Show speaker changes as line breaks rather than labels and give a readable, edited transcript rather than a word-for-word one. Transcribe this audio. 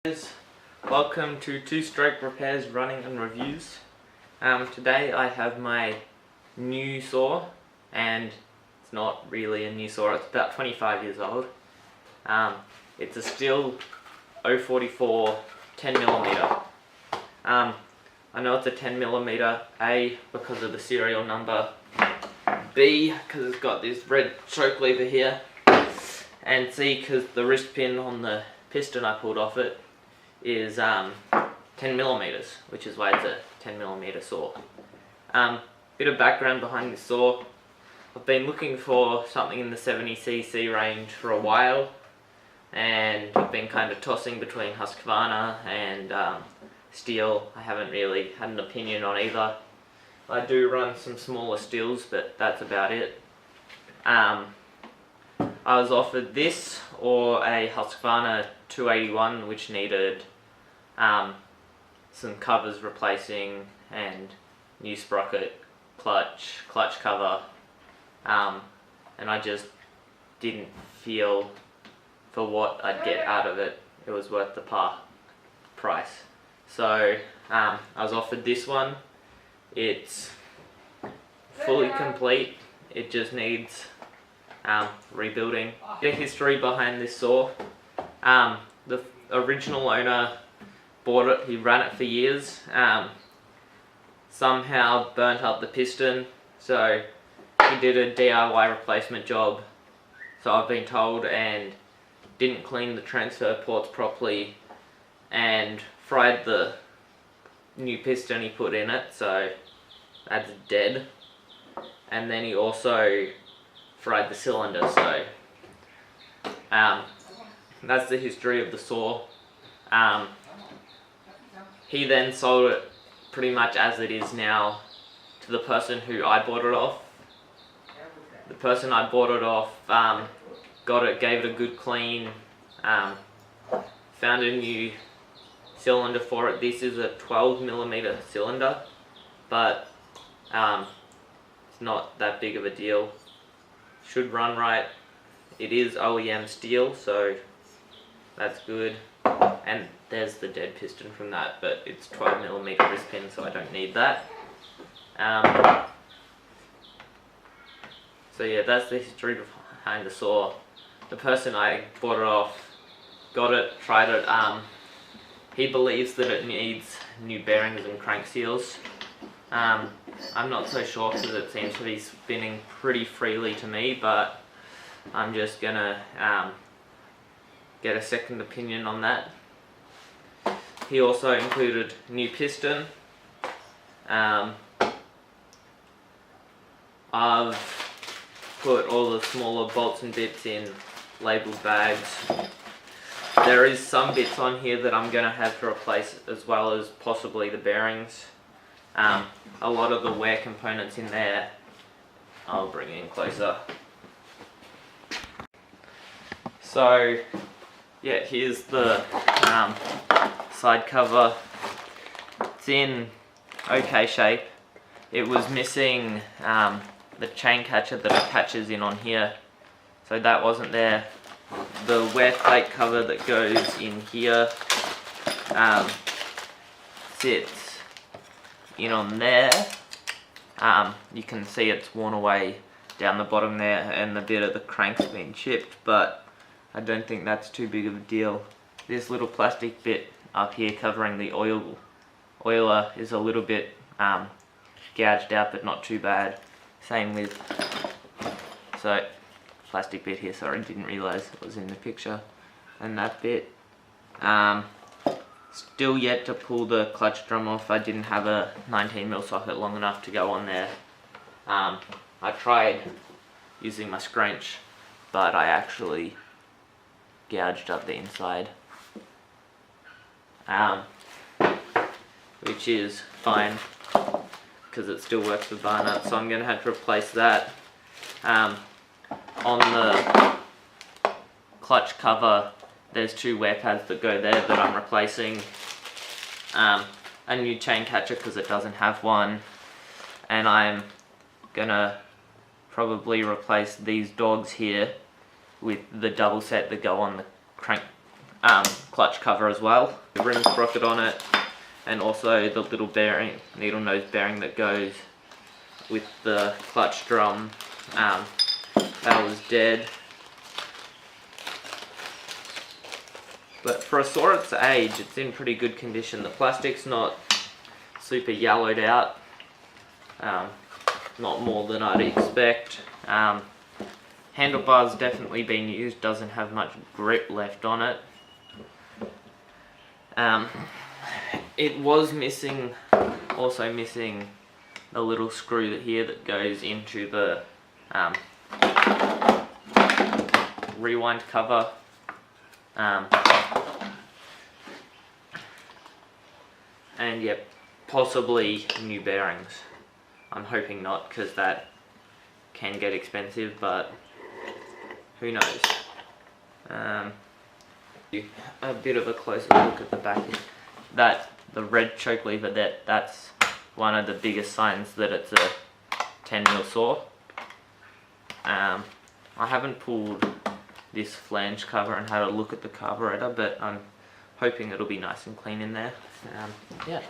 Guys, welcome to Two Stroke Repairs Running and Reviews. Today I have my new saw, and it's not really a new saw, it's about 25 years old. It's a Stihl 044 10mm. I know it's a 10mm, A, because of the serial number, B, because it's got this red choke lever here, and C, because the wrist pin on the piston I pulled off it is 10mm, which is why it's a 10mm saw. Bit of background behind this saw. I've been looking for something in the 70cc range for a while, and I've been kind of tossing between Husqvarna and Stihl. I haven't really had an opinion on either. I do run some smaller Stihls, but that's about it. I was offered this or a Husqvarna 281, which needed some covers replacing and new sprocket, clutch cover, and I just didn't feel for what I'd get out of it was worth the price. So I was offered this one. It's fully complete, it just needs rebuilding. The history behind this saw: the original owner bought it, he ran it for years, somehow burnt up the piston, so he did a DIY replacement job, so I've been told, and didn't clean the transfer ports properly and fried the new piston he put in it, so that's dead. And then he also fried the cylinder, so that's the history of the saw. He then sold it pretty much as it is now to the person who I bought it off. The person I bought it off got it, gave it a good clean, found a new cylinder for it. This is a 12mm cylinder, but it's not that big of a deal. Should run right. It is OEM Stihl, so that's good. And there's the dead piston from that, but it's 12mm wrist pin, so I don't need that. So yeah, that's the history behind the saw. The person I bought it off got it, tried it. He believes that it needs new bearings and crank seals. I'm not so sure because it seems to be spinning pretty freely to me, but I'm just gonna get a second opinion on that. He also included new piston. I've put all the smaller bolts and bits in labelled bags. There is some bits on here that I'm gonna have to replace, as well as possibly the bearings. A lot of the wear components in there, I'll bring in closer. So yeah, here's the side cover. It's in okay shape. It was missing the chain catcher that attaches in on here, so that wasn't there. The wear plate cover that goes in here sits in on there. You can see it's worn away down the bottom there, and the bit of the crank's been chipped, but I don't think that's too big of a deal. This little plastic bit up here covering the oiler is a little bit gouged out, but not too bad. Same with, so plastic bit here, sorry, didn't realise it was in the picture. And that bit, still yet to pull the clutch drum off. I didn't have a 19mm socket long enough to go on there. I tried using my scrunch, but I actually gouged up the inside, which is fine because it still works with bar nuts, so I'm going to have to replace that. On the clutch cover, there's two wear pads that go there that I'm replacing. A new chain catcher because it doesn't have one, and I'm gonna probably replace these dogs here with the double set that go on the crank clutch cover as well. The ring sprocket on it, and also the little bearing, needle nose bearing that goes with the clutch drum. That was dead. But for a saw its age, it's in pretty good condition. The plastic's not super yellowed out, not more than I'd expect. Handlebar's definitely been used, doesn't have much grip left on it. It was missing, also missing the little screw here that goes into the rewind cover. And yeah, possibly new bearings. I'm hoping not, because that can get expensive, but who knows. A bit of a closer look at the back. The red choke lever, that's one of the biggest signs that it's a 10mm saw. I haven't pulled this flange cover and had a look at the carburetor, but I'm hoping it'll be nice and clean in there. Yeah.